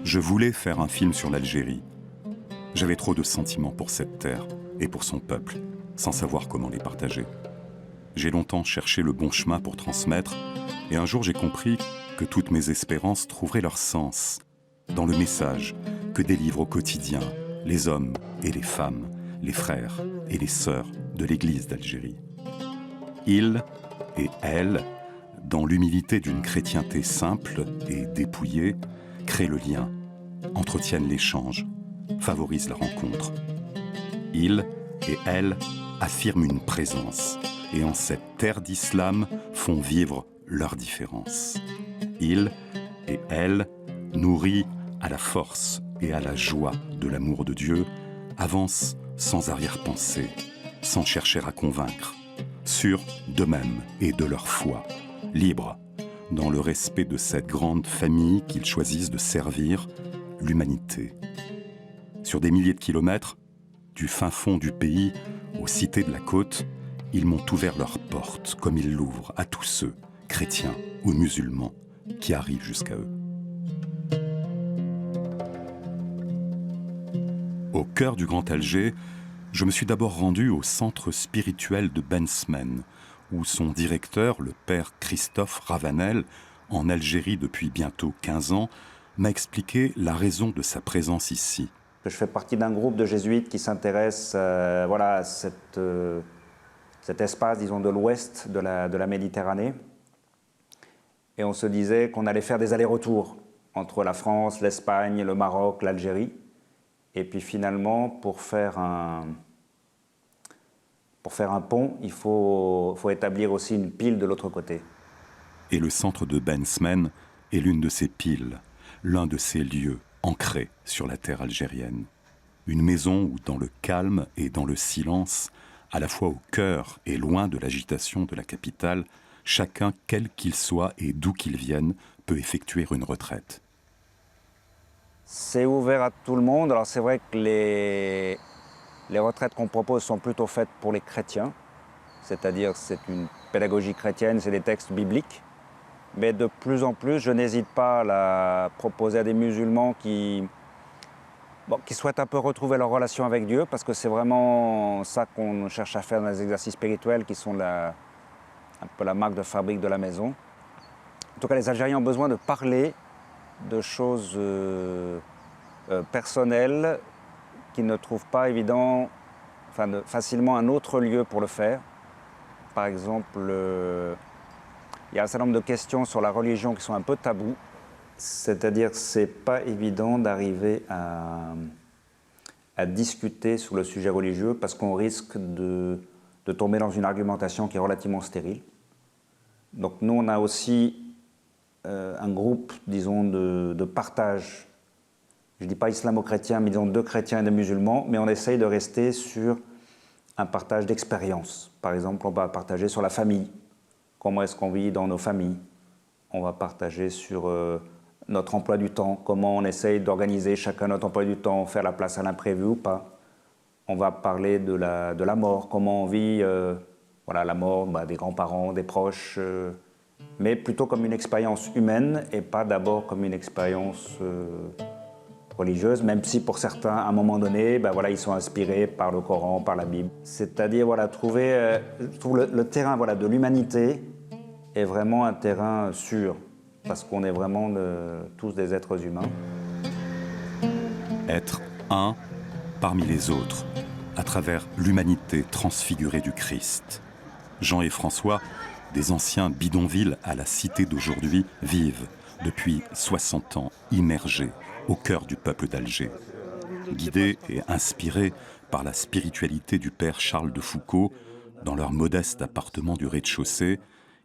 Je voulais faire un film sur l'Algérie. J'avais trop de sentiments pour cette terre et pour son peuple, sans savoir comment les partager. J'ai longtemps cherché le bon chemin pour transmettre, et un jour j'ai compris que toutes mes espérances trouveraient leur sens dans le message que délivrent au quotidien les hommes et les femmes, les frères et les sœurs de l'Église d'Algérie. Ils et elles, dans l'humilité d'une chrétienté simple et dépouillée, créent le lien, entretiennent l'échange, favorisent la rencontre. Ils et elles affirment une présence et en cette terre d'islam font vivre leurs différences. Ils et elles, nourris à la force et à la joie de l'amour de Dieu, avancent sans arrière-pensée, sans chercher à convaincre, sûrs d'eux-mêmes et de leur foi, libres, dans le respect de cette grande famille qu'ils choisissent de servir, l'humanité. Sur des milliers de kilomètres, du fin fond du pays aux cités de la côte, ils m'ont ouvert leurs portes comme ils l'ouvrent à tous ceux, chrétiens ou musulmans, qui arrivent jusqu'à eux. Au cœur du Grand Alger, je me suis d'abord rendu au centre spirituel de Ben Smen, où son directeur, le père Christophe Ravanel, en Algérie depuis bientôt 15 ans, m'a expliqué la raison de sa présence ici. Je fais partie d'un groupe de jésuites qui s'intéresse à cet espace, disons, de l'ouest de la Méditerranée. Et on se disait qu'on allait faire des allers-retours entre la France, l'Espagne, le Maroc, l'Algérie. Et puis finalement, pour faire un pont, il faut établir aussi une pile de l'autre côté. Et le centre de Ben Smen est l'une de ces piles, l'un de ces lieux ancrés sur la terre algérienne. Une maison où, dans le calme et dans le silence, à la fois au cœur et loin de l'agitation de la capitale, chacun, quel qu'il soit et d'où qu'il vienne, peut effectuer une retraite. C'est ouvert à tout le monde. Alors c'est vrai que les retraites qu'on propose sont plutôt faites pour les chrétiens, c'est-à-dire c'est une pédagogie chrétienne, c'est des textes bibliques. Mais de plus en plus, je n'hésite pas à la proposer à des musulmans qui souhaitent un peu retrouver leur relation avec Dieu, parce que c'est vraiment ça qu'on cherche à faire dans les exercices spirituels, qui sont un peu la marque de fabrique de la maison. En tout cas, les Algériens ont besoin de parler de choses personnelles qui ne trouvent pas facilement un autre lieu pour le faire. Par exemple, il y a un certain nombre de questions sur la religion qui sont un peu tabous. C'est-à-dire que ce n'est pas évident d'arriver à discuter sur le sujet religieux parce qu'on risque de tomber dans une argumentation qui est relativement stérile. Donc nous, on a aussi un groupe, disons, de partage. Je ne dis pas islamo-chrétien, mais disons de chrétiens et de musulmans, mais on essaye de rester sur un partage d'expérience. Par exemple, on va partager sur la famille. Comment est-ce qu'on vit dans nos familles? On va partager sur notre emploi du temps, comment on essaye d'organiser chacun notre emploi du temps, faire la place à l'imprévu ou pas. On va parler de la mort, comment on vit la mort des grands-parents, des proches, mais plutôt comme une expérience humaine et pas d'abord comme une expérience religieuse, même si pour certains, à un moment donné, ils sont inspirés par le Coran, par la Bible. C'est-à-dire trouver le terrain de l'humanité est vraiment un terrain sûr, parce qu'on est vraiment tous des êtres humains. Être un parmi les autres, à travers l'humanité transfigurée du Christ. Jean et François, des anciens bidonvilles à la cité d'aujourd'hui, vivent depuis 60 ans immergés au cœur du peuple d'Alger. Guidés et inspirés par la spiritualité du père Charles de Foucauld, dans leur modeste appartement du rez-de-chaussée,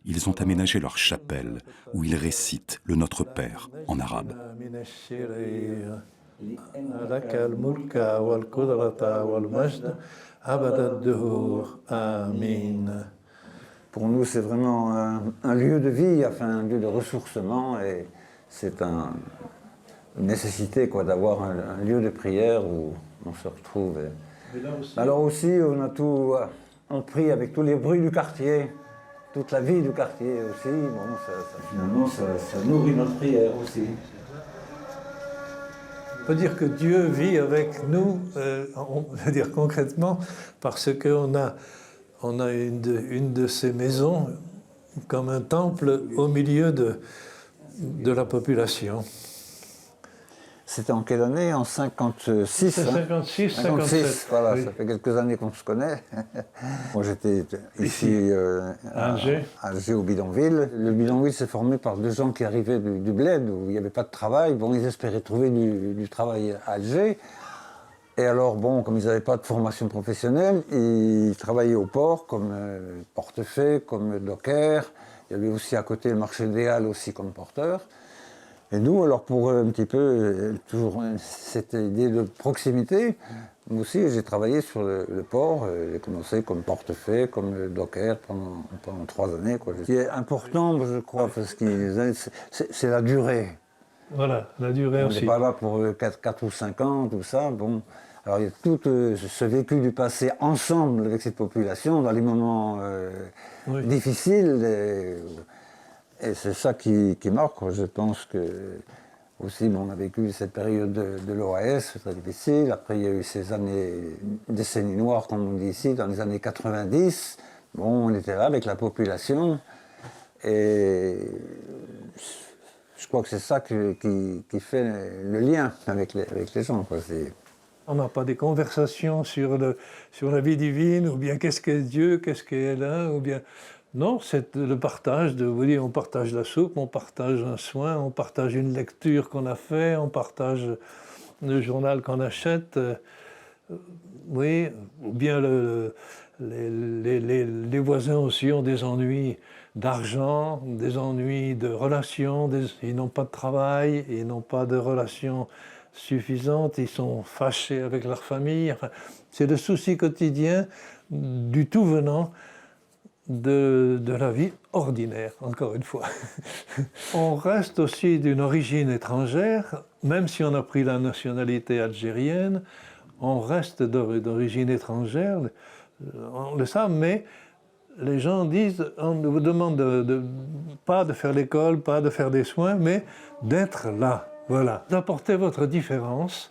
ils ont aménagé leur chapelle où ils récitent le Notre Père en arabe. Pour nous, c'est vraiment un lieu de vie, un lieu de ressourcement, et c'est une nécessité d'avoir un lieu de prière où on se retrouve. Alors aussi, on a tout on prie avec tous les bruits du quartier, toute la vie du quartier aussi. Bon, finalement, ça nourrit notre prière aussi. On peut dire que Dieu vit avec nous, on veut dire concrètement, parce qu'on a une de ces maisons comme un temple au milieu de la population. C'était en quelle année? En 56? C'est 56, 57. Voilà, oui. ça fait quelques années qu'on se connaît. Moi, j'étais ici à Alger, au bidonville. Le bidonville s'est formé par deux gens qui arrivaient du bled, où il n'y avait pas de travail. Bon, ils espéraient trouver du travail à Alger. Et alors, bon, comme ils n'avaient pas de formation professionnelle, ils travaillaient au port comme portefaix, comme docker. Il y avait aussi à côté le marché des Halles aussi comme porteur. Et nous, alors pour un petit peu, toujours cette idée de proximité, moi aussi j'ai travaillé sur le port, j'ai commencé comme portefaix, comme docker pendant 3 années. Quoi. Ce qui est important, je crois, parce que c'est la durée. Voilà, la durée aussi. On n'est pas là pour 4 ou 5 ans, tout ça. Bon. Alors il y a tout ce vécu du passé ensemble avec cette population dans les moments difficiles. Et c'est ça qui marque. Je pense que aussi, bon, on a vécu cette période de l'OAS, très difficile. Après, il y a eu ces décennies noires, comme on dit ici, dans les années 90. Bon, on était là avec la population. Et je crois que c'est ça qui fait le lien avec les gens. Quoi. On n'a pas des conversations sur la vie divine, ou bien qu'est-ce qu'est Dieu, qu'est-ce qu'est l'un, ou bien... Non, c'est le partage vous dites, on partage la soupe, on partage un soin, on partage une lecture qu'on a fait, on partage le journal qu'on achète, oui, ou bien les voisins aussi ont des ennuis d'argent, des ennuis de relations, ils n'ont pas de travail, ils n'ont pas de relations suffisantes, ils sont fâchés avec leur famille, enfin, c'est le souci quotidien du tout venant de la vie ordinaire, encore une fois. On reste aussi d'une origine étrangère, même si on a pris la nationalité algérienne, on reste d'origine étrangère, on le sait, mais les gens disent, on vous demande pas de faire l'école, pas de faire des soins, mais d'être là, voilà. D'apporter votre différence.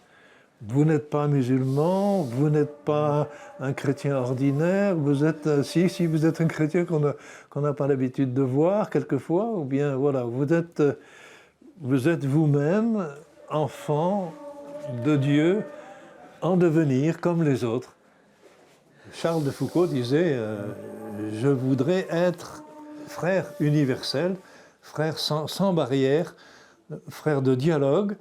Vous n'êtes pas musulman, vous n'êtes pas un chrétien ordinaire, vous êtes, si vous êtes un chrétien qu'on n'a pas l'habitude de voir quelquefois, ou bien voilà, vous êtes vous-même enfant de Dieu en devenir comme les autres. Charles de Foucault disait je voudrais être frère universel, frère sans barrière, frère de dialogue,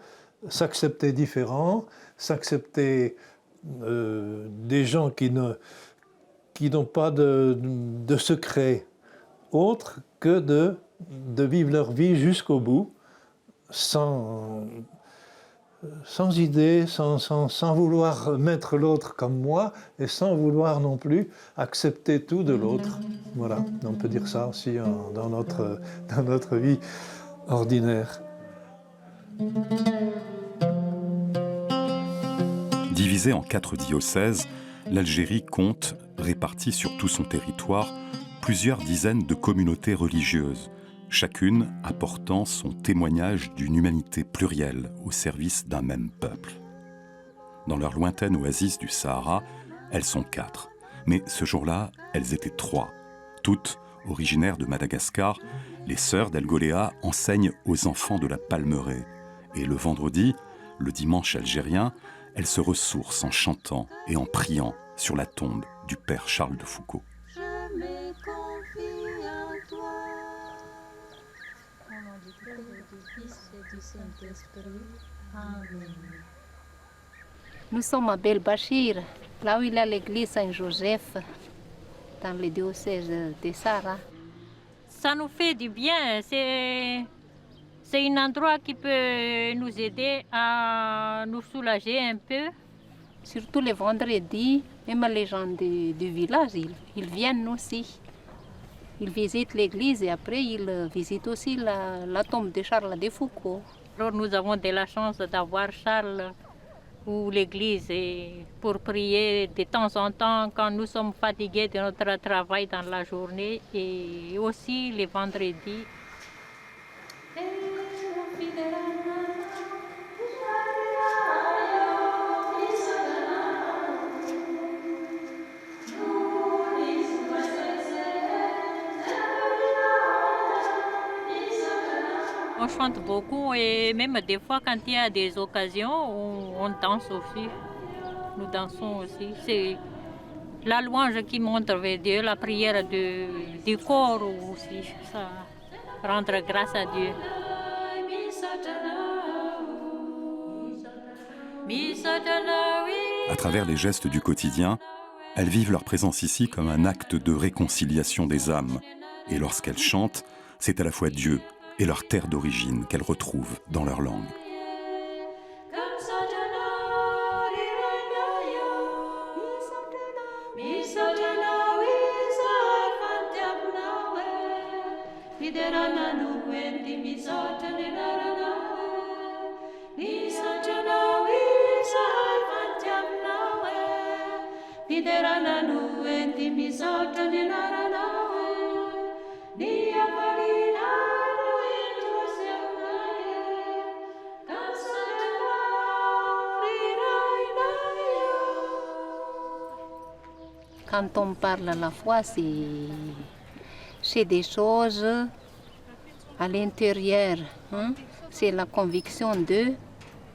s'accepter différent, s'accepter des gens qui n'ont pas de secret autre que de vivre leur vie jusqu'au bout, sans idée, sans vouloir mettre l'autre comme moi, et sans vouloir non plus accepter tout de l'autre. Voilà, on peut dire ça aussi dans notre vie ordinaire. Divisée en 4 diocèses, l'Algérie compte, réparties sur tout son territoire, plusieurs dizaines de communautés religieuses, chacune apportant son témoignage d'une humanité plurielle au service d'un même peuple. Dans leur lointaine oasis du Sahara, elles sont 4. Mais ce jour-là, elles étaient 3. Toutes, originaires de Madagascar, les sœurs d'Elgoléa enseignent aux enfants de la Palmeraie. Et le vendredi, le dimanche algérien, elles se ressourcent en chantant et en priant sur la tombe du père Charles de Foucault. Je me confie en toi. Au nom du Père et du Fils et du Saint-Esprit. Amen. Nous sommes à Belbachir, là où il y a l'église Saint-Joseph, dans le diocèse de Sahara. Ça nous fait du bien. C'est un endroit qui peut nous aider à nous soulager un peu. Surtout les vendredis, même les gens du village, ils viennent aussi. Ils visitent l'église et après ils visitent aussi la tombe de Charles de Foucault. Alors nous avons de la chance d'avoir Charles ou l'église pour prier de temps en temps quand nous sommes fatigués de notre travail dans la journée et aussi les vendredis. On chante beaucoup et même des fois quand il y a des occasions, on danse aussi. Nous dansons aussi. C'est la louange qui montre vers Dieu, la prière du corps aussi. Ça rendre grâce à Dieu. À travers les gestes du quotidien, elles vivent leur présence ici comme un acte de réconciliation des âmes. Et lorsqu'elles chantent, c'est à la fois Dieu et leur terre d'origine qu'elles retrouvent dans leur langue. Quand on parle à la foi, c'est des choses à l'intérieur. Hein? C'est la conviction de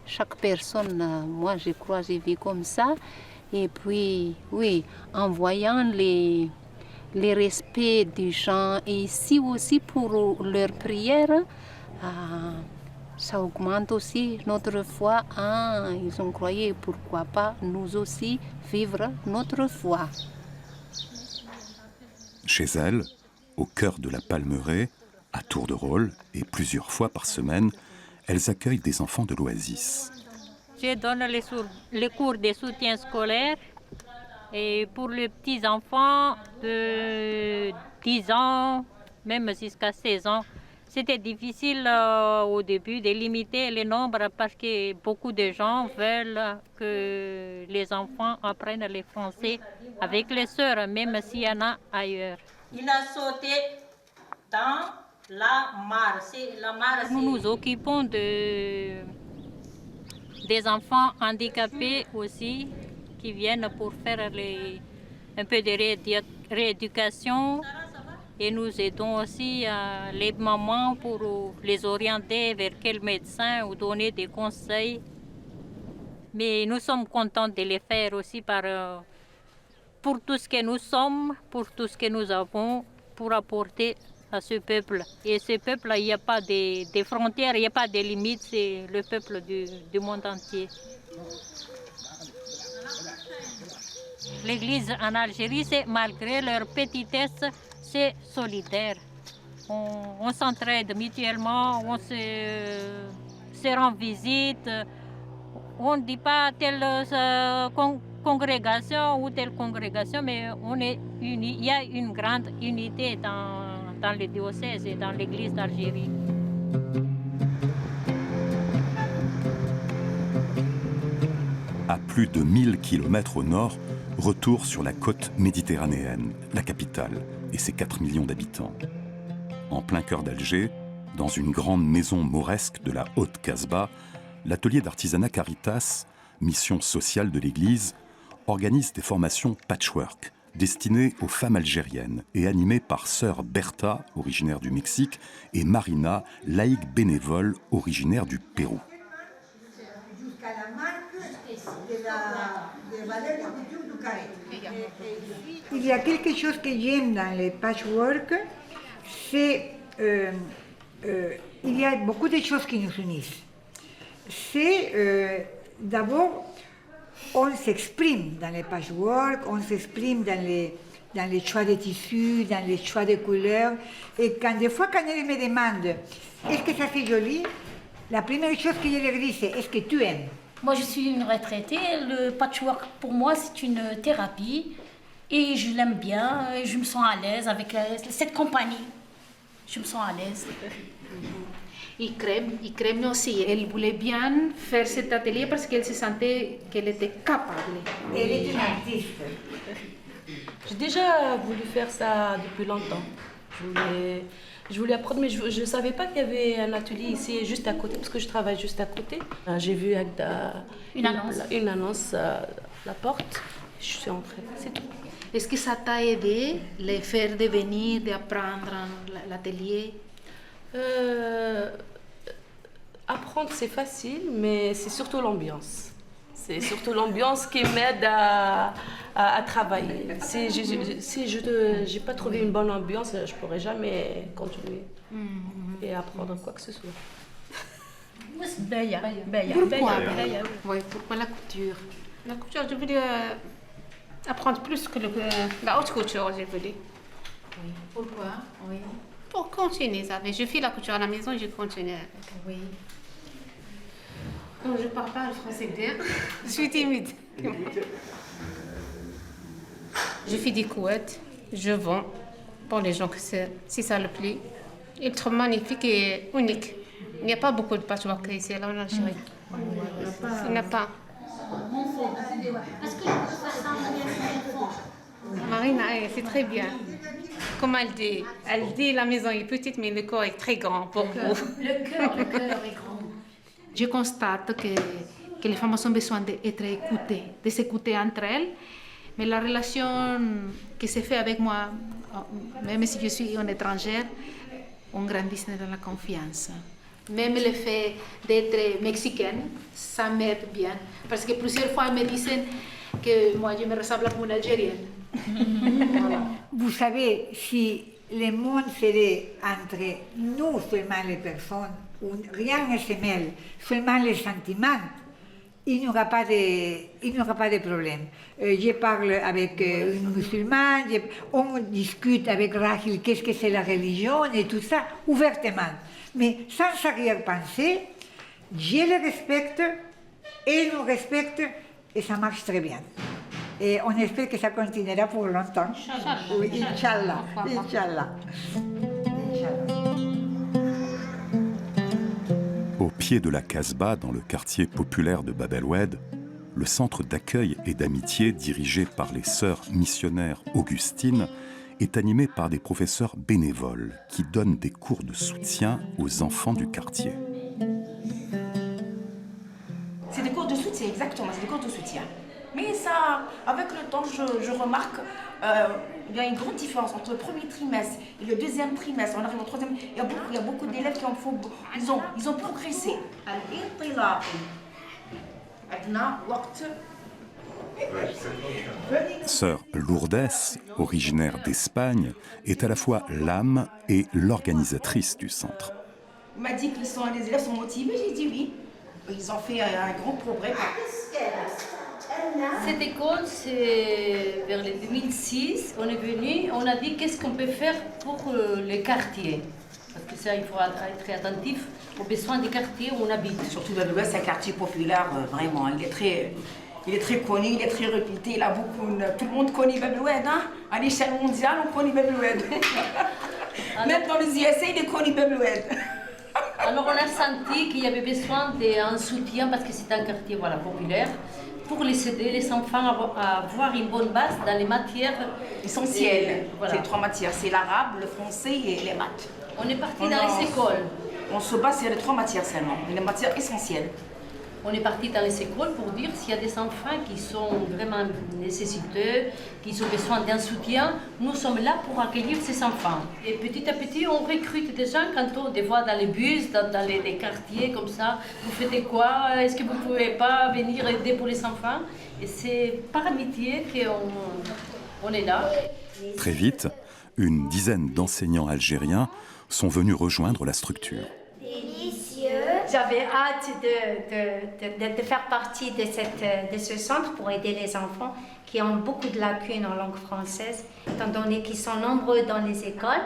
chaque personne. Moi, je crois que j'ai vu comme ça. Et puis, oui, en voyant les respects des gens, et ici aussi pour leur prière, ça augmente aussi notre foi. Ils ont croyé, pourquoi pas nous aussi vivre notre foi. Chez elles, au cœur de la Palmeraie, à tour de rôle et plusieurs fois par semaine, elles accueillent des enfants de l'Oasis. Je donne les cours de soutien scolaire et pour les petits-enfants de 10 ans, même jusqu'à 16 ans. C'était difficile au début de limiter le nombre parce que beaucoup de gens veulent que les enfants apprennent le français avec les sœurs, même s'il y en a ailleurs. Il a sauté dans la mare. Nous nous occupons des enfants handicapés aussi qui viennent pour faire un peu de rééducation. Et nous aidons aussi les mamans pour les orienter vers quel médecin ou donner des conseils. Mais nous sommes contents de les faire aussi pour tout ce que nous sommes, pour tout ce que nous avons, pour apporter à ce peuple. Et ce peuple, il n'y a pas de frontières, il n'y a pas de limites, c'est le peuple du monde entier. L'Église en Algérie, c'est malgré leur petitesse, c'est solidaire. On s'entraide mutuellement, on se rend visite. On ne dit pas telle congrégation ou telle congrégation, mais on est unis. Il y a une grande unité dans le diocèse et dans l'Église d'Algérie. À plus de 1000 kilomètres au nord, retour sur la côte méditerranéenne, la capitale et ses 4 millions d'habitants. En plein cœur d'Alger, dans une grande maison mauresque de la Haute Casbah, l'atelier d'artisanat Caritas, mission sociale de l'Église, organise des formations patchwork destinées aux femmes algériennes et animées par sœur Bertha, originaire du Mexique, et Marina, laïque bénévole, originaire du Pérou. Il y a quelque chose que j'aime dans les patchwork, c'est il y a beaucoup de choses qui nous unissent. C'est d'abord, on s'exprime dans les patchwork, on s'exprime dans les choix de tissus, dans les choix de couleurs. Et des fois, quand ils me demandent est-ce que ça fait joli, la première chose que je leur dis, c'est est-ce que tu aimes? Moi, je suis une retraitée. Le patchwork, pour moi, c'est une thérapie. Et je l'aime bien. Et je me sens à l'aise avec cette compagnie. Je me sens à l'aise. Ikrem aussi, elle voulait bien faire cet atelier parce qu'elle se sentait qu'elle était capable. Elle est une artiste. J'ai déjà voulu faire ça depuis longtemps. Je voulais apprendre, mais je ne savais pas qu'il y avait un atelier ici, juste à côté, parce que je travaille juste à côté. J'ai vu une annonce à la porte, je suis entrée, c'est tout. Est-ce que ça t'a aidé, les faire devenir, d'apprendre l'atelier? Apprendre, c'est facile, mais c'est surtout l'ambiance. C'est surtout l'ambiance qui m'aide à travailler. Si je n'ai pas trouvé une bonne ambiance, je ne pourrais jamais continuer et apprendre quoi que ce soit. Pourquoi la couture? La couture, je voulais apprendre plus que la haute couture, je voulais. Oui. Pourquoi? Oui. Pour continuer ça. Je fais la couture à la maison et je continue avec. Oui. Non, je ne parle pas le français bien. Je suis timide. Je fais des couettes, je vends pour les gens si ça le plaît. Il est trop magnifique et unique. Il n'y a pas beaucoup de patchwork ici là en Algérie. Il n'y en a pas. Est-ce que je peux faire ça Marina, c'est très bien. Comme elle dit la maison est petite mais le corps est très grand pour vous. Le cœur est grand. Je constate que les femmes ont besoin d'être écoutées, de s'écouter entre elles. Mais la relation qui se fait avec moi, même si je suis une étrangère, on grandit dans la confiance. Même le fait d'être mexicaine, ça m'aide bien. Parce que plusieurs fois, elles me disaient que moi, je me ressemble à une Algérienne. Voilà. Vous savez, si le monde serait entre nous seulement les personnes, où rien ne se mêle, seulement les sentiments, il n'y aura pas de problème. Je parle avec une musulmane, on discute avec Rahil qu'est-ce que c'est la religion et tout ça, ouvertement. Mais sans arrière-pensée, je le respecte, elle nous respecte et ça marche très bien. Et on espère que ça continuera pour longtemps. Inch'Allah. Oui, Inch'Allah. Inch'Allah. Au pied de la Casbah, dans le quartier populaire de Bab el-Oued, le centre d'accueil et d'amitié dirigé par les sœurs missionnaires Augustines est animé par des professeurs bénévoles qui donnent des cours de soutien aux enfants du quartier. C'est des cours de soutien, exactement, c'est des cours de soutien. Mais ça, avec le temps, je remarque il y a une grande différence entre le premier trimestre et le deuxième trimestre. On arrive au troisième, il y a beaucoup d'élèves qui ils ont progressé. Sœur Lourdes, originaire d'Espagne, est à la fois l'âme et l'organisatrice du centre. Il m'a dit que les élèves sont motivés, j'ai dit oui. Ils ont fait un grand progrès. Cette école, c'est vers le 2006. On est venu, on a dit qu'est-ce qu'on peut faire pour les quartiers. Parce que ça, il faut être attentif aux besoins des quartiers où on habite. Surtout dans l'Ouest, c'est un quartier populaire, vraiment. Il est très connu, il est très réputé. Il a beaucoup, tout le monde connaît Bab el-Oued. Hein? À l'échelle mondiale, on connaît Bab el-Oued. Même dans les USA, il est connu Bab el-Oued. Alors on a senti qu'il y avait besoin d'un soutien parce que c'est un quartier populaire pour les aider les enfants à avoir une bonne base dans les matières essentielles. C'est 3 matières, c'est l'arabe, le français et les maths. On est parti dans les écoles. On se base sur les 3 matières seulement, les matières essentielles. On est parti dans les écoles pour dire s'il y a des enfants qui sont vraiment nécessiteux, qui ont besoin d'un soutien, nous sommes là pour accueillir ces enfants. Et petit à petit, on recrute des gens quand on les voit dans les bus, dans les quartiers comme ça. Vous faites quoi? Est-ce que vous ne pouvez pas venir aider pour les enfants? Et c'est par amitié qu'on est là. Très vite, une dizaine d'enseignants algériens sont venus rejoindre la structure. J'avais hâte de faire partie de ce centre pour aider les enfants qui ont beaucoup de lacunes en langue française, étant donné qu'ils sont nombreux dans les écoles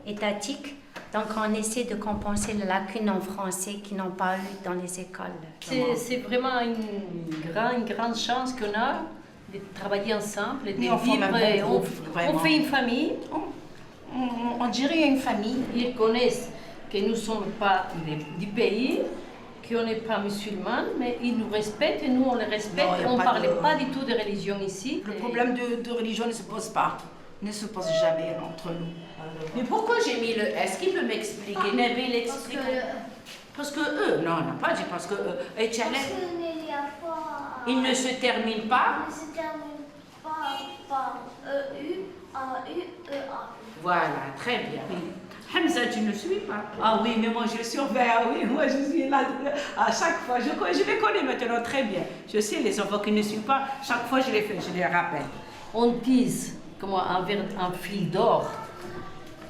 étatiques. Donc on essaie de compenser les lacunes en français qu'ils n'ont pas eu dans les écoles. C'est vraiment une grande chance qu'on a de travailler ensemble, de vivre. On fait une famille. On dirait une famille. Ils connaissent que nous ne sommes pas du pays, qu'on n'est pas musulmans, mais ils nous respectent et nous on les respecte. On ne parle pas du tout de religion ici. Le problème de religion ne se pose pas, ne se pose jamais entre nous. Mais pourquoi j'ai mis le S? Qui peut m'expliquer? Nabil explique. Parce que eux, non, pas dit parce que il ne se termine pas. Il ne se termine pas par E-U-A-U-E-A. Voilà, très bien. Hamza, tu ne suis pas? Ah oui, mais moi je surveille, oui, moi je suis là à chaque fois. Je les connais maintenant très bien. Je sais les enfants qui ne suivent pas, chaque fois je les fais, je les rappelle. On tisse comme un fil d'or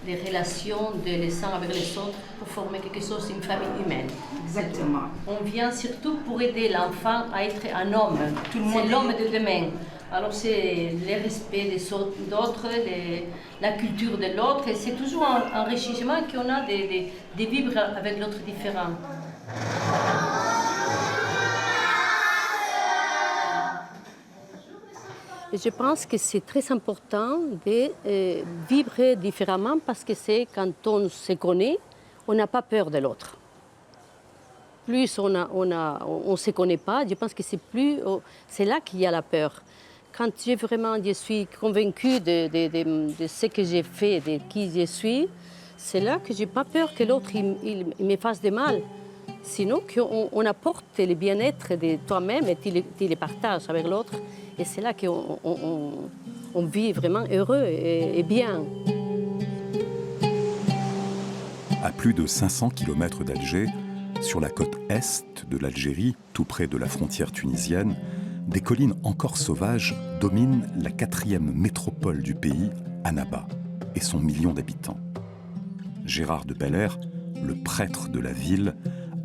les relations les uns avec les autres pour former quelque chose, une famille humaine. Exactement. On vient surtout pour aider l'enfant à être un homme. C'est l'homme de demain. Alors c'est le respect des autres, la culture de l'autre, et c'est toujours un enrichissement qu'on a de vivre avec l'autre différent. Je pense que c'est très important de vivre différemment parce que c'est quand on se connaît, on n'a pas peur de l'autre. Plus on ne se connaît pas, je pense que c'est là qu'il y a la peur. Quand je suis convaincue de ce que j'ai fait, de qui je suis, c'est là que je n'ai pas peur que l'autre il me fasse de mal. Sinon, on apporte le bien-être de toi-même et tu le partages avec l'autre. Et c'est là qu'on vit vraiment heureux et bien. À plus de 500 km d'Alger, sur la côte est de l'Algérie, tout près de la frontière tunisienne, des collines encore sauvages dominent la 4e métropole du pays, Annaba, et son million d'habitants. Gérard de Belair, le prêtre de la ville,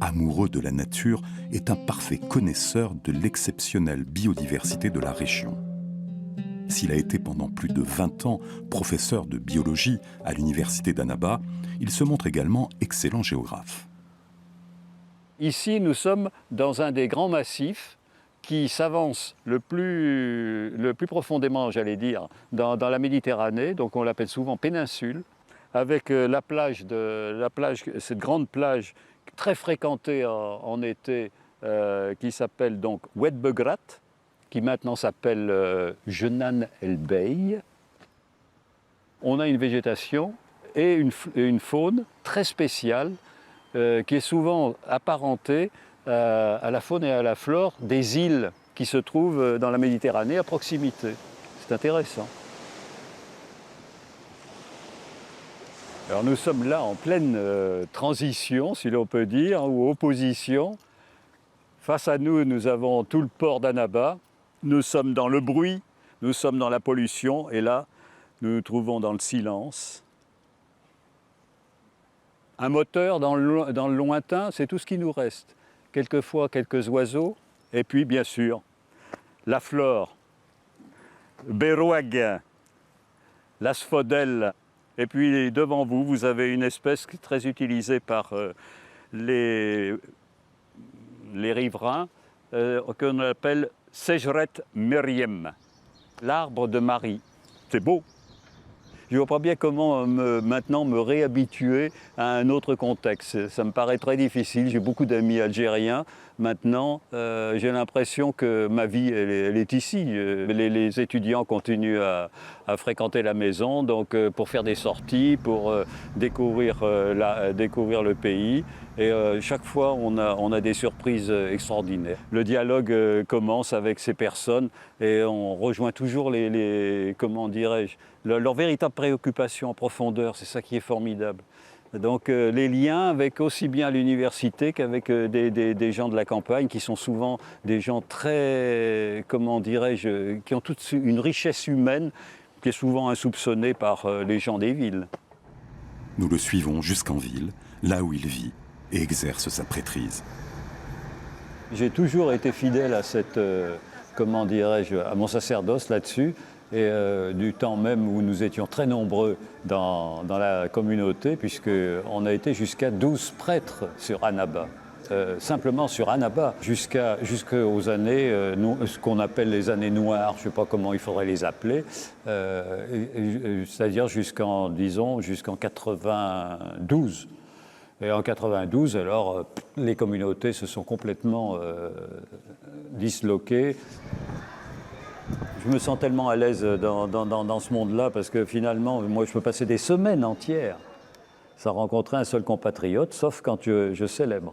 amoureux de la nature, est un parfait connaisseur de l'exceptionnelle biodiversité de la région. S'il a été pendant plus de 20 ans professeur de biologie à l'université d'Annaba, il se montre également excellent géographe. Ici, nous sommes dans un des grands massifs qui s'avance le plus profondément, j'allais dire, dans la Méditerranée, donc on l'appelle souvent péninsule, avec cette grande plage très fréquentée en été, qui s'appelle donc Oued Begrat, qui maintenant s'appelle Jenan El Bey. On a une végétation et une faune très spéciale qui est souvent apparentée à la faune et à la flore des îles qui se trouvent dans la Méditerranée à proximité. C'est intéressant. Alors nous sommes là en pleine transition, si l'on peut dire, ou opposition. Face à nous, nous avons tout le port d'Annaba. Nous sommes dans le bruit, nous sommes dans la pollution, et là, nous nous trouvons dans le silence. Un moteur dans le lointain, c'est tout ce qui nous reste. Quelquefois, quelques oiseaux, et puis, bien sûr, la flore, Bérouag, l'asphodèle. Et puis, devant vous, vous avez une espèce très utilisée par les riverains, qu'on appelle Sejret Meriem, l'arbre de Marie. C'est beau. Je ne vois pas bien comment maintenant me réhabituer à un autre contexte. Ça me paraît très difficile. J'ai beaucoup d'amis algériens. Maintenant, j'ai l'impression que ma vie, elle est ici. Les étudiants continuent à fréquenter la maison donc, pour faire des sorties, pour découvrir le pays. Et chaque fois, on a des surprises extraordinaires. Le dialogue commence avec ces personnes et on rejoint toujours comment dirais-je, leur véritable préoccupation en profondeur. C'est ça qui est formidable. Donc les liens avec aussi bien l'université qu'avec des gens de la campagne qui sont souvent des gens très, comment dirais-je, qui ont toute une richesse humaine qui est souvent insoupçonnée par les gens des villes. Nous le suivons jusqu'en ville, là où il vit et exerce sa prêtrise. J'ai toujours été fidèle à cette, comment dirais-je, à mon sacerdoce là-dessus. Et du temps même où nous étions très nombreux dans la communauté, puisqu'on a été jusqu'à 12 prêtres sur Annaba. Simplement sur Annaba, jusqu'aux années, ce qu'on appelle les années noires, je ne sais pas comment il faudrait les appeler, c'est-à-dire jusqu'en 92. Et en 92, alors, les communautés se sont complètement disloquées. Je me sens tellement à l'aise dans ce monde-là parce que finalement, moi, je peux passer des semaines entières sans rencontrer un seul compatriote, sauf quand je célèbre.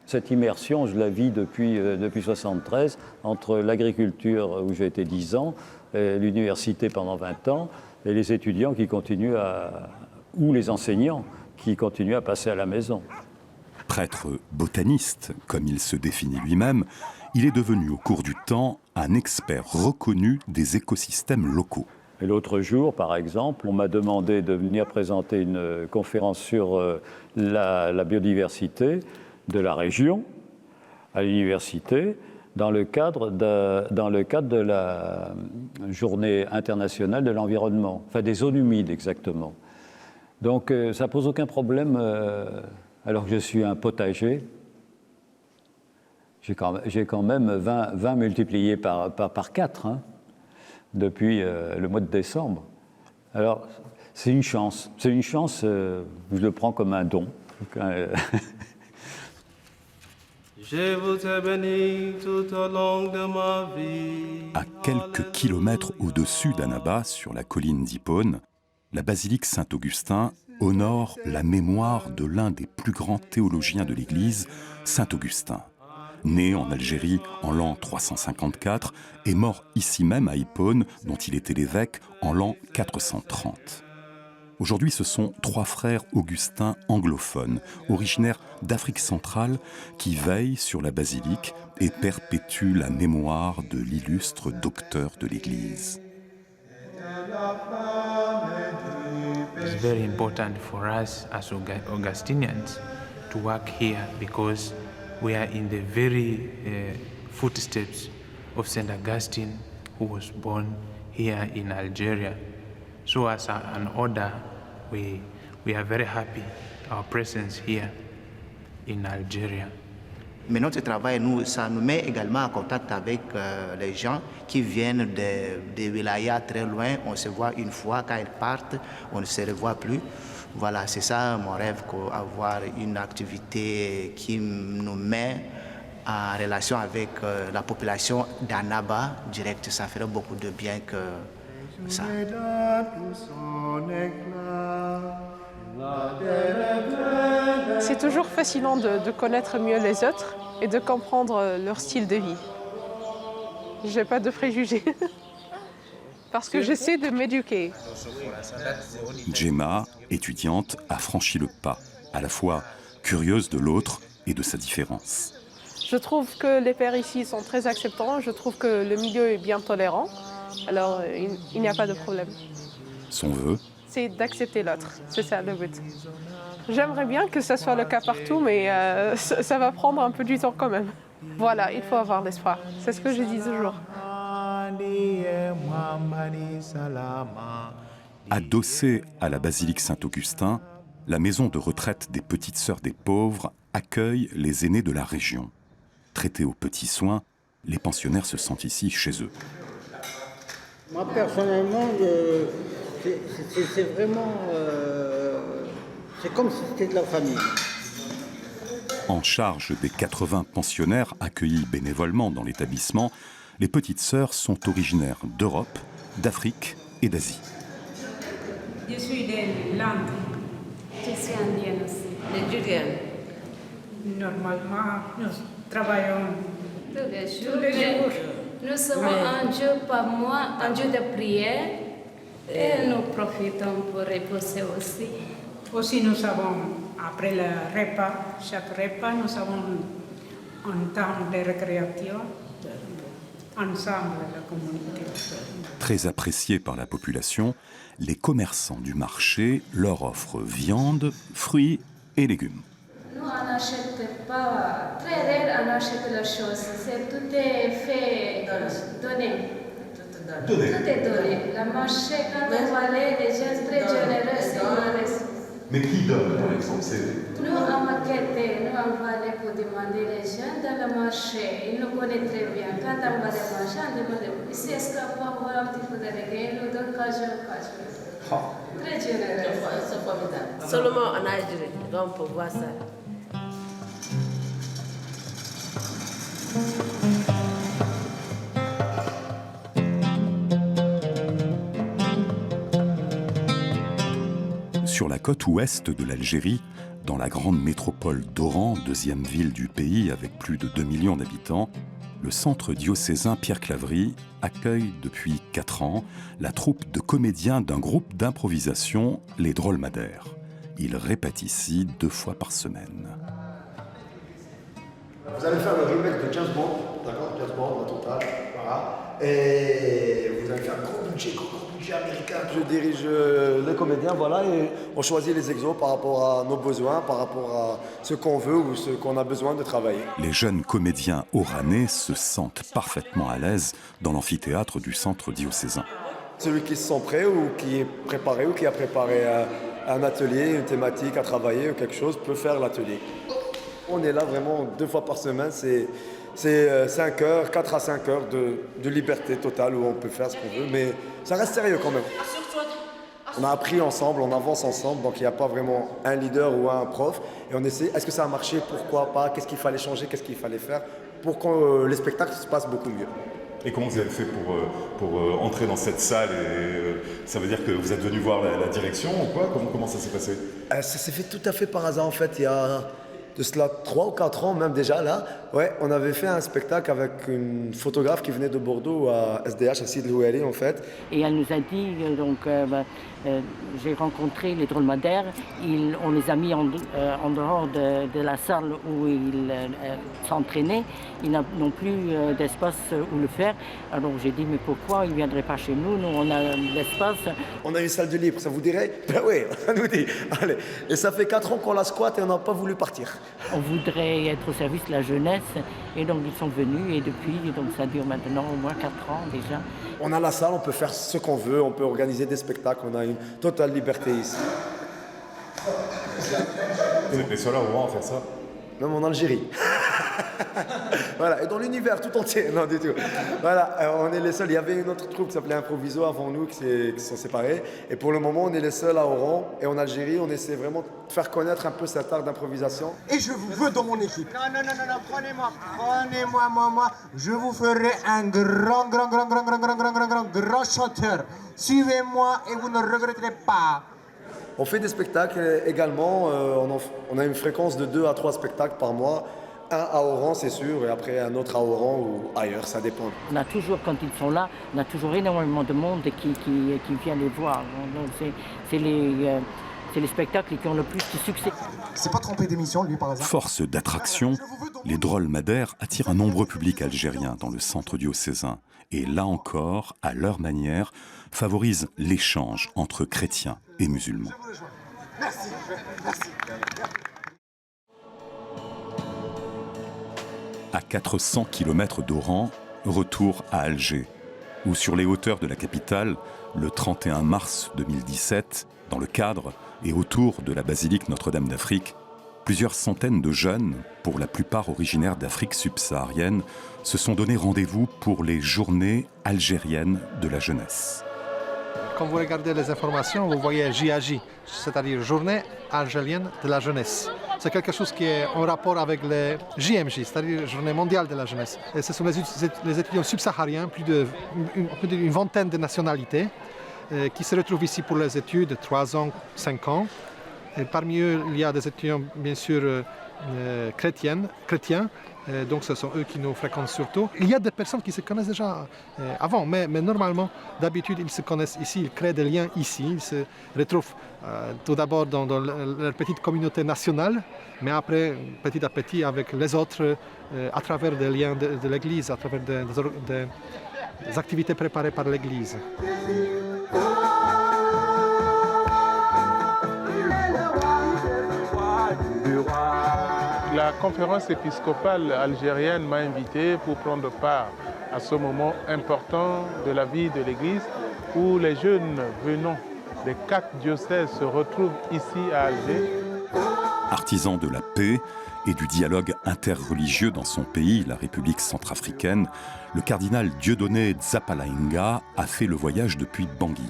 Cette immersion, je la vis depuis 1973, entre l'agriculture où j'ai été 10 ans, l'université pendant 20 ans, et les étudiants qui continuent ou les enseignants qui continuent à passer à la maison. Prêtre botaniste, comme il se définit lui-même, il est devenu au cours du temps un expert reconnu des écosystèmes locaux. Et l'autre jour, par exemple, on m'a demandé de venir présenter une conférence sur la biodiversité de la région à l'université dans le cadre de la Journée internationale de l'environnement, enfin des zones humides exactement. Donc ça pose aucun problème, alors que je suis un potager. J'ai quand même 20 multiplié par 4 hein, depuis le mois de décembre. Alors c'est une chance, je le prends comme un don. Je vous ai béni tout au long de ma vie. À quelques kilomètres au-dessus d'Annaba, sur la colline d'Hippone, la basilique Saint-Augustin honore la mémoire de l'un des plus grands théologiens de l'Église, Saint Augustin. Né en Algérie en l'an 354 et mort ici même à Hippone, dont il était l'évêque, en l'an 430. Aujourd'hui, ce sont 3 frères augustins anglophones, originaires d'Afrique centrale, qui veillent sur la basilique et perpétuent la mémoire de l'illustre docteur de l'Église. It's very important for us as Augustinians to work here because we are in the very footsteps of St. Augustine, who was born here in Algeria. So as an order, we are very happy our presence here in Algeria. Mais notre travail, ça nous met également en contact avec les gens qui viennent des wilayas très loin. On se voit une fois, quand ils partent, on ne se revoit plus. Voilà, c'est ça mon rêve, avoir une activité qui nous met en relation avec la population d'Annaba direct. Ça ferait beaucoup de bien que ça. C'est toujours fascinant de connaître mieux les autres et de comprendre leur style de vie. Je n'ai pas de préjugés, parce que j'essaie de m'éduquer. Gemma, étudiante, a franchi le pas, à la fois curieuse de l'autre et de sa différence. Je trouve que les pères ici sont très acceptants, je trouve que le milieu est bien tolérant, alors il n'y a pas de problème. Son vœu ? C'est d'accepter l'autre, c'est ça le but. J'aimerais bien que ce soit le cas partout, mais ça va prendre un peu du temps quand même. Voilà, il faut avoir l'espoir, c'est ce que je dis toujours. Adossée à la basilique Saint-Augustin, la maison de retraite des Petites Sœurs des Pauvres accueille les aînés de la région. Traités aux petits soins, les pensionnaires se sentent ici chez eux. Moi, personnellement, c'est vraiment... c'est comme si c'était de la famille. En charge des 80 pensionnaires accueillis bénévolement dans l'établissement, les Petites Sœurs sont originaires d'Europe, d'Afrique et d'Asie. Je suis de l'Inde. Je suis indienne aussi. Nigérienne. Normalement, nous travaillons tous les jours. Nous sommes un jour par mois, un jour de prière, et nous profitons pour reposer aussi. Aussi, nous avons, après le repas, chaque repas, nous avons un temps de récréation ensemble, la communauté. Très appréciés par la population, les commerçants du marché leur offrent viande, fruits et légumes. Nous, on n'achète pas, très rare, on achète les choses. Tout est fait, donné. Tout est donné. Le marché, quand on va aller, les gens très généreux. Mais qui donne, par exemple? Nous, en maquette, nous, on va aller pour demander les gens dans le marché. Ils nous connaissent très bien. Quand on va au marché, on demande ici, est-ce qu'on peut avoir un petit peu de légumes? Ils nous donnent cajou. Très généreux. C'est formidable. Seulement en Algérie, donc on peut voir ça. Sur la côte ouest de l'Algérie, dans la grande métropole d'Oran, deuxième ville du pays avec plus de 2 millions d'habitants, le centre diocésain Pierre Claverie accueille depuis 4 ans la troupe de comédiens d'un groupe d'improvisation, les Drolmadères. Ils répètent ici 2 fois par semaine. Vous allez faire le remake de James Bond, d'accord? James Bond, la totale, voilà. Et vous allez faire un gros budget américain. Je dirige les comédiens, voilà, et on choisit les exos par rapport à nos besoins, par rapport à ce qu'on veut ou ce qu'on a besoin de travailler. Les jeunes comédiens oranais se sentent parfaitement à l'aise dans l'amphithéâtre du centre diocésain. Celui qui se sent prêt ou qui est préparé ou qui a préparé un atelier, une thématique à travailler ou quelque chose peut faire l'atelier. On est là vraiment 2 fois par semaine, c'est 5 heures, 4 à 5 heures de liberté totale où on peut faire ce qu'on veut, mais ça reste sérieux quand même. On a appris ensemble, on avance ensemble, donc il n'y a pas vraiment un leader ou un prof. Et on essaie, est-ce que ça a marché, pourquoi pas, qu'est-ce qu'il fallait changer, qu'est-ce qu'il fallait faire pour que les spectacles se passent beaucoup mieux. Et comment vous avez fait pour entrer dans cette salle ça veut dire que vous êtes venu voir la direction ou quoi? Comment ça s'est passé? Ça s'est fait tout à fait par hasard en fait, il y a de cela 3 ou 4 ans même déjà là, ouais, on avait fait un spectacle avec une photographe qui venait de Bordeaux à SDH, à Sid Louheri en fait. Et elle nous a dit, j'ai rencontré les Drolmadères, on les a mis en dehors de la salle où ils s'entraînaient, ils n'ont plus d'espace où le faire. Alors j'ai dit, mais pourquoi ils ne viendraient pas chez nous? Nous, on a l'espace. On a une salle de libre, ça vous dirait? Ben oui, on nous dit, allez. Et ça fait 4 ans qu'on la squatte et on n'a pas voulu partir. On voudrait être au service de la jeunesse et donc ils sont venus et depuis, donc ça dure maintenant au moins 4 ans déjà. On a la salle, on peut faire ce qu'on veut, on peut organiser des spectacles, on a une totale liberté ici. Vous êtes les seuls à Oran à faire ça? Même en Algérie. Voilà, et dans l'univers tout entier, non du tout. Voilà, on est les seuls. Il y avait une autre troupe qui s'appelait Improviso avant nous, qui se sont séparés. Et pour le moment, on est les seuls à Oran. Et en Algérie, on essaie vraiment de faire connaître un peu cet art d'improvisation. Et je vous veux dans mon équipe. Non, prenez-moi, moi. Je vous ferai un grand chanteur. Suivez-moi et vous ne regretterez pas. On fait des spectacles également, on a une fréquence de 2 à 3 spectacles par mois. Un à Oran, c'est sûr, et après un autre à Oran ou ailleurs, ça dépend. On a toujours, quand ils sont là, on a toujours énormément de monde qui vient les voir. C'est les spectacles qui ont le plus de succès. C'est pas trompé d'émission, lui, par hasard. Force d'attraction, les Drolmadères attirent un nombreux public algérien dans le centre diocésain. Et là encore, à leur manière, favorisent l'échange entre chrétiens et musulmans. Merci. À 400 km d'Oran, retour à Alger, où sur les hauteurs de la capitale, le 31 mars 2017, dans le cadre et autour de la basilique Notre-Dame d'Afrique, plusieurs centaines de jeunes, pour la plupart originaires d'Afrique subsaharienne, se sont donné rendez-vous pour les Journées algériennes de la jeunesse. Quand vous regardez les informations, vous voyez JAJ, c'est-à-dire Journée algérienne de la jeunesse. C'est quelque chose qui est en rapport avec les JMJ, c'est-à-dire Journée mondiale de la jeunesse. Et ce sont les étudiants subsahariens, plus d'une vingtaine de nationalités, qui se retrouvent ici pour les études, 3 ans, 5 ans. Et parmi eux, il y a des étudiants, bien sûr, chrétiens, donc ce sont eux qui nous fréquentent surtout. Il y a des personnes qui se connaissent déjà avant, mais normalement, d'habitude, ils se connaissent ici, ils créent des liens ici, ils se retrouvent tout d'abord dans leur petite communauté nationale, mais après, petit à petit, avec les autres, à travers des liens de l'Église, à travers des activités préparées par l'Église. La conférence épiscopale algérienne m'a invité pour prendre part à ce moment important de la vie de l'Église où les jeunes venant des 4 diocèses se retrouvent ici à Alger. Artisan de la paix et du dialogue interreligieux dans son pays, la République centrafricaine, le cardinal Dieudonné Nzapalainga a fait le voyage depuis Bangui.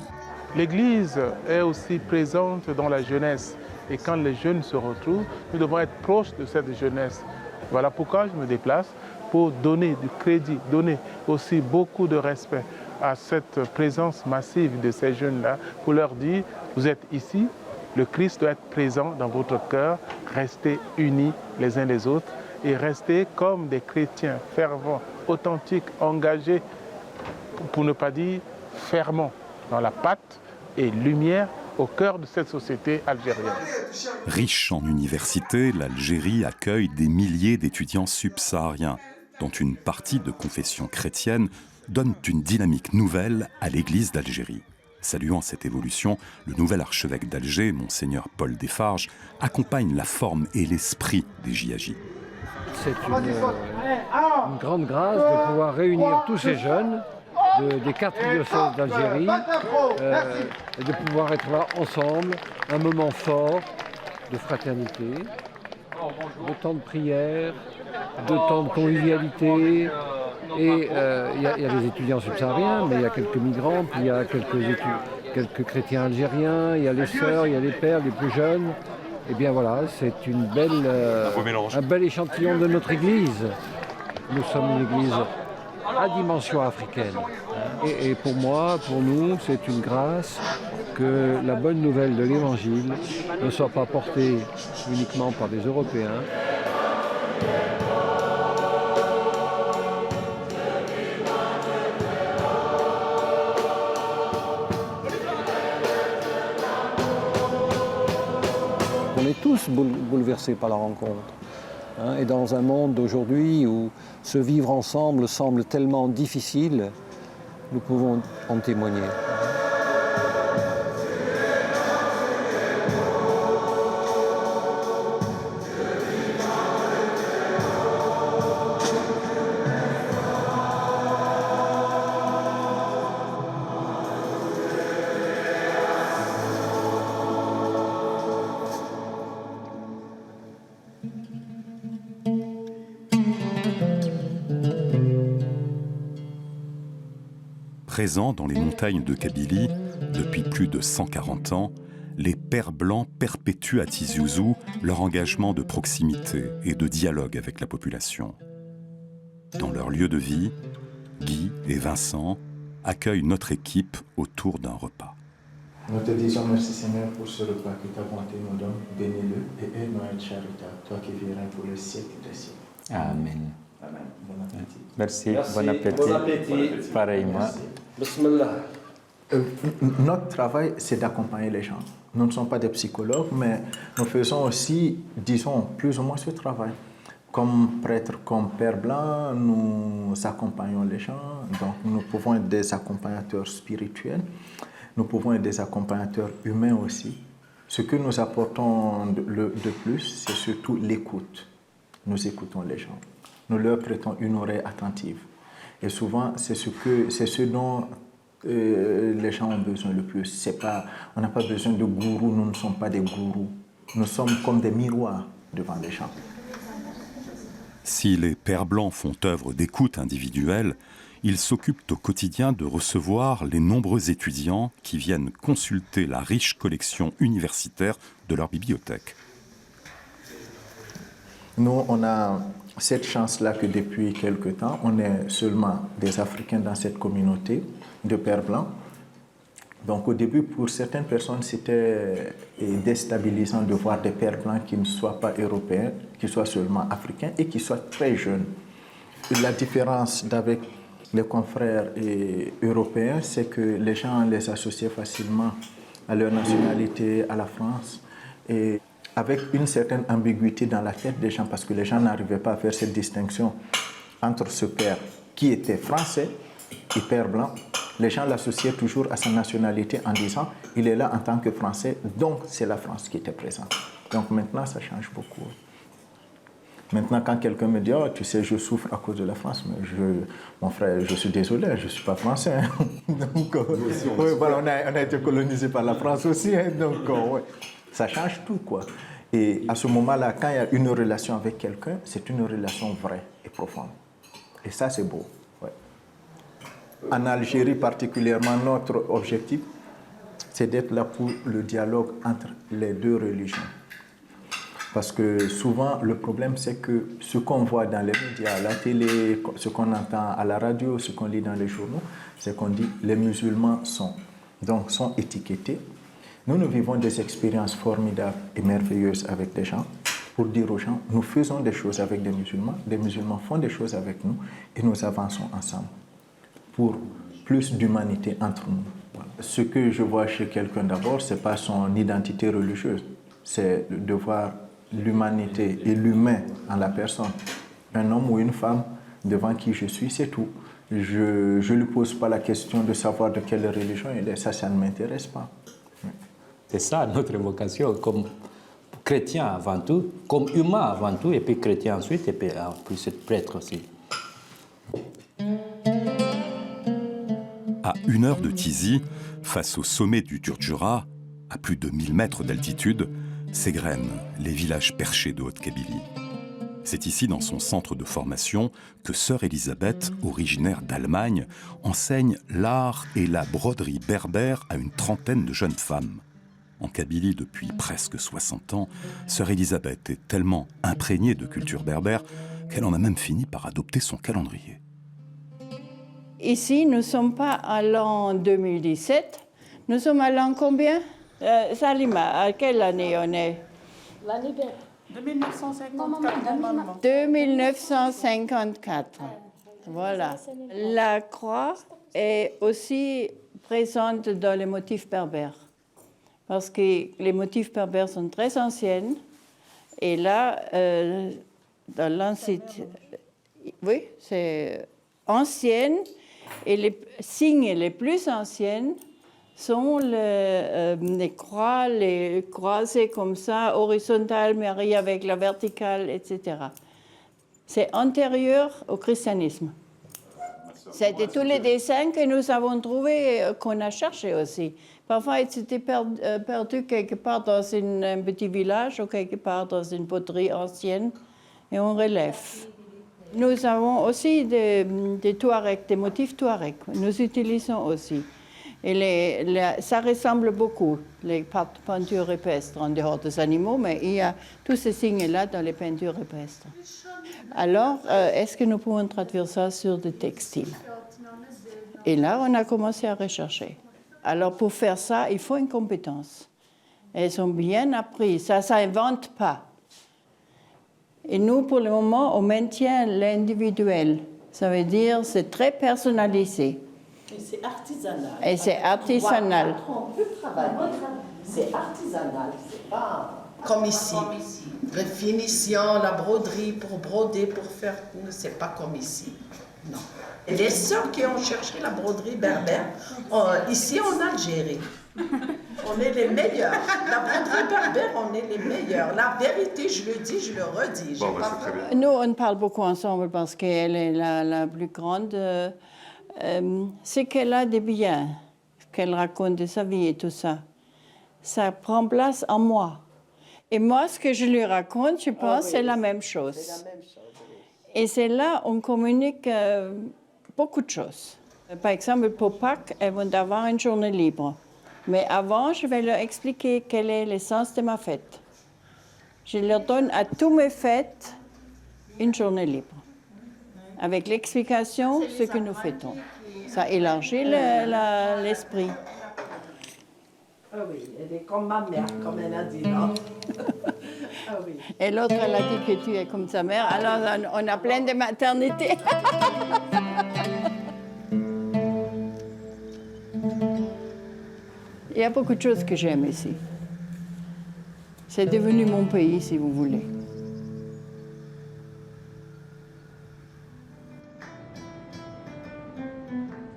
L'Église est aussi présente dans la jeunesse. Et quand les jeunes se retrouvent, nous devons être proches de cette jeunesse. Voilà pourquoi je me déplace, pour donner du crédit, donner aussi beaucoup de respect à cette présence massive de ces jeunes-là, pour leur dire, vous êtes ici, le Christ doit être présent dans votre cœur, restez unis les uns les autres et restez comme des chrétiens fervents, authentiques, engagés, pour ne pas dire ferments, dans la patte et lumière au cœur de cette société algérienne. Riche en universités, l'Algérie accueille des milliers d'étudiants subsahariens, dont une partie de confession chrétienne donne une dynamique nouvelle à l'Église d'Algérie. Saluant cette évolution, le nouvel archevêque d'Alger, Monseigneur Paul Desfarges, accompagne la forme et l'esprit des JAJ. C'est une grande grâce de pouvoir réunir tous ces jeunes des 4 diocèses d'Algérie et de pouvoir être là ensemble, un moment fort de fraternité, de temps de prière, de temps de convivialité. Et il y a les étudiants subsahariens, mais il y a quelques migrants, puis il y a quelques chrétiens algériens, il y a les sœurs, il y a les pères, les plus jeunes. Et bien voilà, c'est un bel échantillon de notre Église. Nous sommes une Église à dimension africaine. Et pour moi, pour nous, c'est une grâce que la bonne nouvelle de l'Évangile ne soit pas portée uniquement par des Européens. On est tous bouleversés par la rencontre. Et dans un monde d'aujourd'hui où se vivre ensemble semble tellement difficile, nous pouvons en témoigner. Présents dans les montagnes de Kabylie depuis plus de 140 ans, les Pères Blancs perpétuent à Tizi Ouzou leur engagement de proximité et de dialogue avec la population. Dans leur lieu de vie, Guy et Vincent accueillent notre équipe autour d'un repas. Nous te disons merci Seigneur pour ce repas que ta bonté nous donne. Bénis-le et aide notre charité, toi qui viendras pour le siècle des siècles. Amen. Amen. Bon appétit. Merci. Bon appétit. Bon appétit. Pareillement. Merci. Bismillah. Notre travail, c'est d'accompagner les gens. Nous ne sommes pas des psychologues, mais nous faisons aussi, disons, plus ou moins ce travail. Comme prêtre, comme Père Blanc, nous accompagnons les gens. Donc, nous pouvons être des accompagnateurs spirituels. Nous pouvons être des accompagnateurs humains aussi. Ce que nous apportons de plus, c'est surtout l'écoute. Nous écoutons les gens. Nous leur prêtons une oreille attentive. Et souvent, c'est ce dont les gens ont besoin le plus. On n'a pas besoin de gourous, nous ne sommes pas des gourous. Nous sommes comme des miroirs devant les gens. Si les Pères Blancs font œuvre d'écoute individuelle, ils s'occupent au quotidien de recevoir les nombreux étudiants qui viennent consulter la riche collection universitaire de leur bibliothèque. Nous, on a cette chance-là que depuis quelque temps, on est seulement des Africains dans cette communauté de Pères Blancs. Donc au début, pour certaines personnes, c'était déstabilisant de voir des Pères Blancs qui ne soient pas européens, qui soient seulement africains et qui soient très jeunes. La différence avec les confrères européens, c'est que les gens les associaient facilement à leur nationalité, à la France, et avec une certaine ambiguïté dans la tête des gens, parce que les gens n'arrivaient pas à faire cette distinction entre ce père qui était français et Père Blanc. Les gens l'associaient toujours à sa nationalité en disant « il est là en tant que Français, donc c'est la France qui était présente ». Donc maintenant, ça change beaucoup. Maintenant, quand quelqu'un me dit « oh, tu sais, je souffre à cause de la France », mais mon frère, je suis désolé, je ne suis pas français. Donc, voilà, on a été colonisé par la France aussi, donc ouais. Ça change tout, quoi. Et à ce moment-là, quand il y a une relation avec quelqu'un, c'est une relation vraie et profonde. Et ça, c'est beau. Ouais. En Algérie particulièrement, notre objectif, c'est d'être là pour le dialogue entre les deux religions. Parce que souvent, le problème, c'est que ce qu'on voit dans les médias, à la télé, ce qu'on entend à la radio, ce qu'on lit dans les journaux, c'est qu'on dit les musulmans sont étiquetés. Nous vivons des expériences formidables et merveilleuses avec des gens pour dire aux gens, nous faisons des choses avec des musulmans font des choses avec nous et nous avançons ensemble pour plus d'humanité entre nous. Voilà. Ce que je vois chez quelqu'un d'abord, ce n'est pas son identité religieuse, c'est de voir l'humanité et l'humain en la personne. Un homme ou une femme devant qui je suis, c'est tout. Je ne lui pose pas la question de savoir de quelle religion il est, ça ne m'intéresse pas. C'est ça notre vocation, comme chrétien avant tout, comme humain avant tout, et puis chrétien ensuite, et puis en plus être prêtre aussi. À 1 heure de Tizi, face au sommet du Djurdjura, à plus de 1000 mètres d'altitude, s'égrènent les villages perchés de Haute-Kabylie. C'est ici, dans son centre de formation, que sœur Elisabeth, originaire d'Allemagne, enseigne l'art et la broderie berbère à une trentaine de jeunes femmes. En Kabylie depuis presque 60 ans, sœur Elisabeth est tellement imprégnée de culture berbère qu'elle en a même fini par adopter son calendrier. Ici, nous ne sommes pas à l'an 2017. Nous sommes à l'an combien Salima, à quelle année on est? L'année de 1954. 2954. Voilà. La croix est aussi présente dans les motifs berbères. Parce que les motifs berbères sont très anciens. Et là, dans l'ancien... Oui, c'est ancien. Et les signes les plus anciens sont les croix, les croisées comme ça, horizontales, mais avec la verticale, etc. C'est antérieur au christianisme. C'était tous les dessins que nous avons trouvés, qu'on a cherchés aussi. Parfois, ils étaient perdus quelque part dans un petit village ou quelque part dans une poterie ancienne, et on relève. Nous avons aussi des Touaregs, des motifs Touaregs. Nous utilisons aussi. Et ça ressemble beaucoup, les peintures rupestres, en dehors des animaux, mais il y a tous ces signes-là dans les peintures rupestres. Alors, est-ce que nous pouvons traduire ça sur des textiles? Et là, on a commencé à rechercher. Alors, pour faire ça, il faut une compétence. Elles sont bien apprises, ça ne s'invente pas. Et nous, pour le moment, on maintient l'individuel. Ça veut dire c'est très personnalisé. Et c'est artisanal. Et c'est artisanal. On peut travailler. C'est artisanal, c'est pas comme ici. La finition, la broderie pour broder, pour faire, c'est pas comme ici. Non. Et les sœurs qui ont cherché la broderie berbère, ici en Algérie, on est les meilleurs. La broderie berbère, on est les meilleurs. La vérité, je le dis, je le redis. Bon, très bien. Nous, on parle beaucoup ensemble parce qu'elle est la plus grande. C'est qu'elle a des biens, qu'elle raconte de sa vie et tout ça. Ça prend place en moi. Et moi, ce que je lui raconte, je pense, c'est la même chose. C'est la même chose. Et c'est là on communique beaucoup de choses. Par exemple, pour Pâques, elles vont avoir une journée libre. Mais avant, je vais leur expliquer quel est l'essence de ma fête. Je leur donne à tous mes fêtes une journée libre. Avec l'explication, ce que nous fêtons. Ça élargit l'esprit. Ah oui, elle est comme ma mère, comme elle a dit, non? Ah oui. Et l'autre, elle a dit que tu es comme sa mère. Alors, on a plein de maternités. Il y a beaucoup de choses que j'aime ici. C'est devenu mon pays, si vous voulez.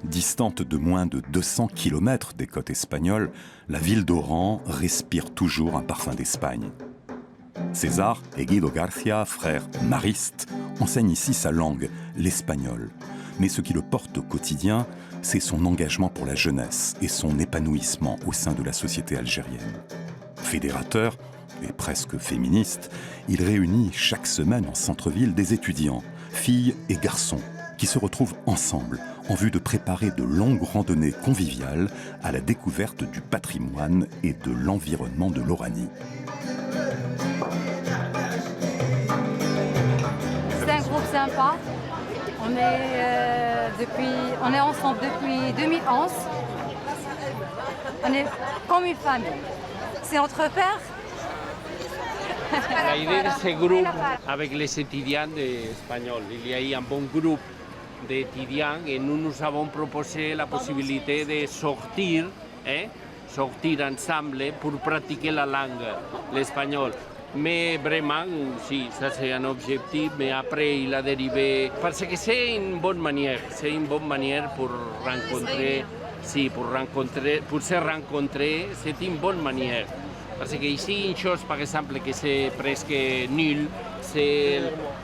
Distante de moins de 200 km des côtes espagnoles, la ville d'Oran respire toujours un parfum d'Espagne. César et Guido Garcia, frères maristes, enseignent ici sa langue, l'espagnol. Mais ce qui le porte au quotidien, c'est son engagement pour la jeunesse et son épanouissement au sein de la société algérienne. Fédérateur et presque féministe, il réunit chaque semaine en centre-ville des étudiants, filles et garçons, qui se retrouvent ensemble en vue de préparer de longues randonnées conviviales à la découverte du patrimoine et de l'environnement de l'Oranie. C'est un groupe sympa. On est ensemble depuis 2011. On est comme une famille. C'est entre pères. La idée de ce groupe avec les étudiants espagnols, il y a eu un bon groupe d'étudiants et nous avons proposé la possibilité de sortir ensemble pour pratiquer la langue, l'espagnol. Mais vraiment, si, ça c'est un objectif, mais après il a dérivé, parce que c'est une bonne manière pour rencontrer, pour se rencontrer, c'est une bonne manière. Parce que ici, une chose par exemple que c'est presque nul, c'est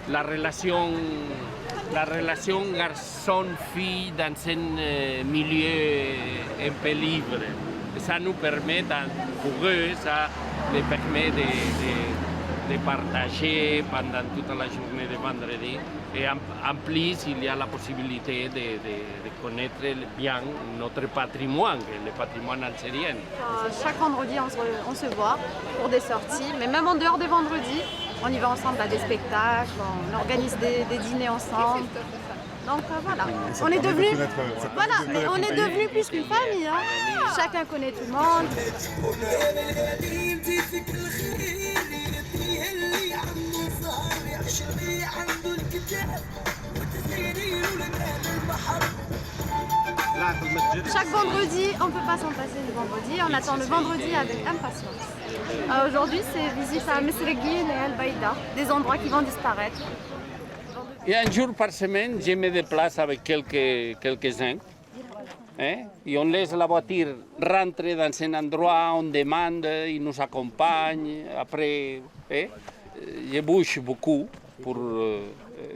la relation garçon-fille dans un milieu un peu libre. Ça nous permet, pour eux, ça les permet de partager pendant toute la journée de vendredi. Et en plus, il y a la possibilité de connaître bien notre patrimoine, le patrimoine algérien. Chaque vendredi, on se voit pour des sorties, mais même en dehors des vendredis, on y va ensemble à des spectacles, on organise des dîners ensemble. Donc voilà, on est devenus plus qu'une famille. Hein. Chacun connaît tout le monde. Chaque vendredi, on ne peut pas s'en passer le vendredi, on attend le vendredi avec impatience. Aujourd'hui, c'est visite à Mesreguine et Al-Baïda, des endroits qui vont disparaître. Et un jour par semaine, je me déplace avec quelques-uns. Et on laisse la voiture rentrer dans un endroit, on demande, ils nous accompagnent. Après, je bouge beaucoup pour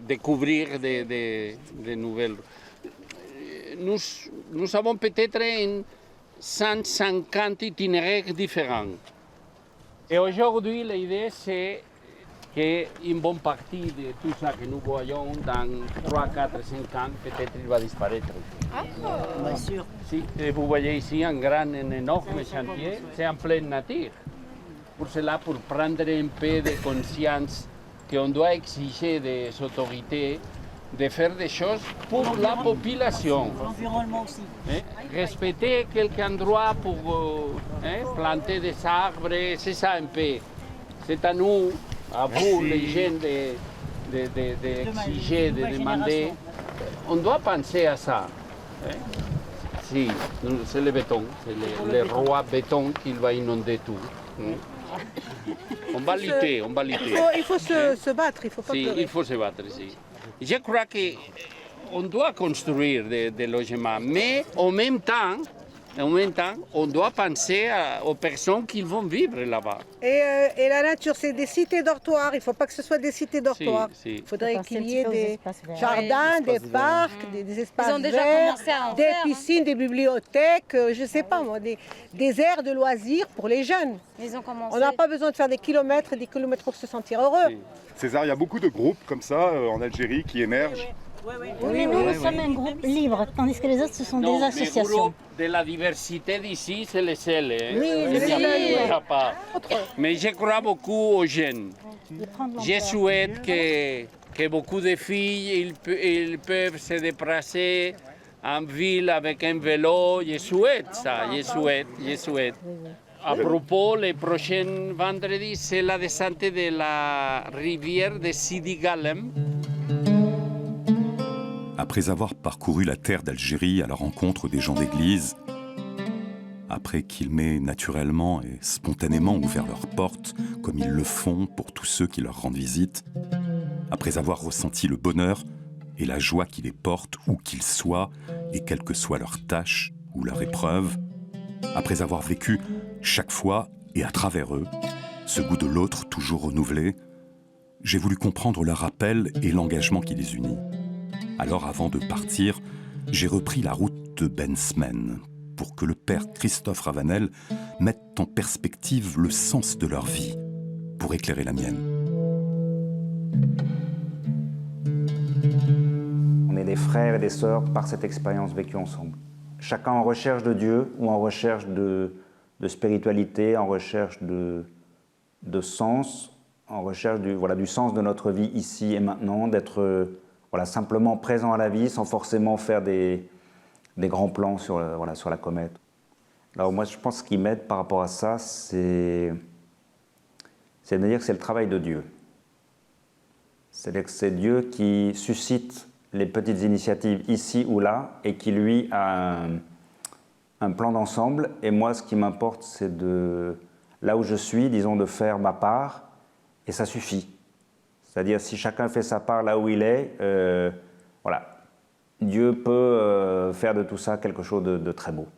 découvrir des nouvelles. Nous avons peut-être 150 itinéraires différents. Et aujourd'hui, l'idée, c'est qu'une bonne partie de tout ça que nous voyons dans 3, 4, 5 ans, peut-être il va disparaître. Bien sûr. Si, et vous voyez ici un énorme chantier, c'est en pleine nature. Pour cela, pour prendre un peu de conscience qu'on doit exiger des autorités de faire des choses pour la population. L'environnement aussi. Respecter quelques endroits pour planter des arbres, c'est ça un peu. C'est à nous, à vous, les jeunes, d'exiger, de demander. On doit penser à ça. Si, c'est le béton, c'est le roi béton qui va inonder tout. On va lutter, on va lutter. Il faut se battre, il ne faut pas pleurer. Il faut se battre, si. Je crois qu'on doit construire des logements, mais en même temps, on doit penser aux personnes qui vont vivre là-bas. Et la nature, c'est des cités dortoirs. Il ne faut pas que ce soit des cités dortoirs. Il faudrait qu'il y ait des jardins, des parcs, des espaces verts, des piscines, des bibliothèques, je ne sais pas moi, des aires de loisirs pour les jeunes. On n'a pas besoin de faire des kilomètres et des kilomètres pour se sentir heureux. César, il y a beaucoup de groupes comme ça en Algérie qui émergent. Mais nous sommes un groupe libre, tandis que les autres, ce sont des associations. Le groupe de la diversité d'ici, c'est le seul. Oui, mais je crois beaucoup aux jeunes. Je souhaite que beaucoup de filles ils peuvent se déplacer en ville avec un vélo. Je souhaite ça, je souhaite. À propos, le prochain vendredi, c'est la descente de la rivière de Sidi Galem. Après avoir parcouru la terre d'Algérie à la rencontre des gens d'église, après qu'ils m'aient naturellement et spontanément ouvert leurs portes, comme ils le font pour tous ceux qui leur rendent visite, après avoir ressenti le bonheur et la joie qui les porte où qu'ils soient, et quelle que soit leur tâche ou leur épreuve, après avoir vécu chaque fois et à travers eux, ce goût de l'autre toujours renouvelé, j'ai voulu comprendre leur appel et l'engagement qui les unit. Alors, avant de partir, j'ai repris la route de Ben Smen pour que le père Christophe Ravanel mette en perspective le sens de leur vie pour éclairer la mienne. On est des frères et des sœurs par cette expérience vécue ensemble. Chacun en recherche de Dieu ou en recherche de spiritualité, en recherche de sens, en recherche du sens de notre vie ici et maintenant, d'être simplement présent à la vie sans forcément faire des grands plans sur la comète. Alors moi, je pense ce qui m'aide par rapport à ça, c'est de me dire que c'est le travail de Dieu. C'est-à-dire que c'est Dieu qui suscite les petites initiatives ici ou là et qui, lui, a un plan d'ensemble. Et moi, ce qui m'importe, c'est là où je suis, disons, de faire ma part, et ça suffit. C'est-à-dire, si chacun fait sa part là où il est, Dieu peut faire de tout ça quelque chose de très beau.